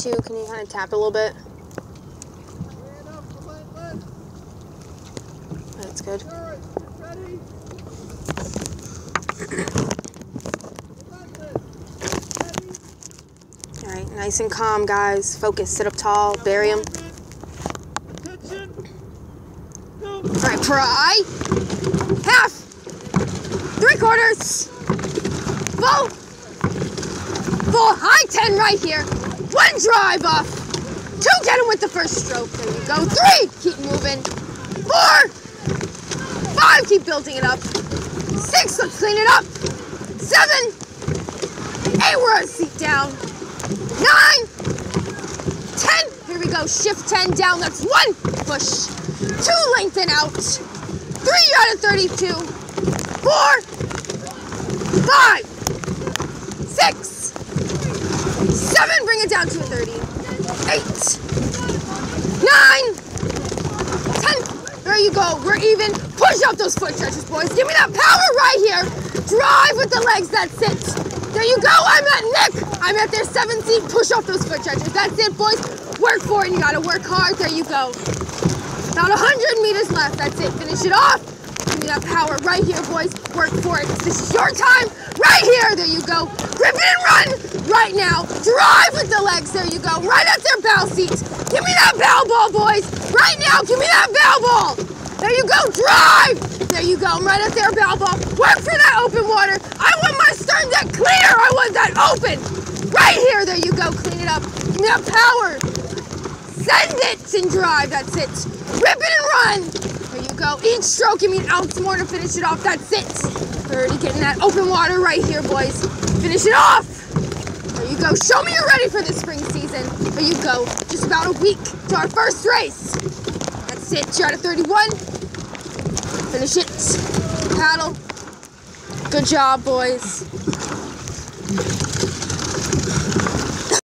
32, can you kind of tap a little bit? That's good. All right, nice and calm, guys. Focus, sit up tall, bury him. All right, pry. Half. 3/4. Full. Full. High 10 right here. 1 drive off. 2, get him with the first stroke. There you go. 3, keep moving. 4, 5, keep building it up. 6, let's clean it up. 7, 8, we're on seat down. 9, 10, here we go. Shift 10 down. That's 1, push. 2, lengthen out. 3, you're out of 32. 4, 5, 6, 7, bring it down to a 30. 8, 9, 10, there you go, we're even. Push up those foot stretches, boys. Give me that power right here. Drive with the legs, that's it. There you go, I'm at Nick. I'm at their 7th seat. Push off those foot stretches, that's it, boys. Work for it, you gotta work hard, there you go. About 100 meters left, that's it, finish it off. Give me that power right here, boys. Work for it, this is your time. Right here, there you go. Grip it and run right now. Drive with the legs, there you go. Right at their bow seats. Give me that bow ball, boys. Right now, give me that bow ball. There you go, drive. There you go, I'm right at their bow ball. Work for that open water. I want my stern deck clear. I want that open. Right here, there you go, clean it up. Give me that power. Send it and drive, that's it. Rip it and run. There you go, each stroke, give me an ounce more to finish it off, that's it. 30, getting that open water right here, boys. Finish it off. There you go. Show me you're ready for the spring season. There you go. Just about a week to our first race. That's it. You're out of 31. Finish it. Paddle. Good job, boys.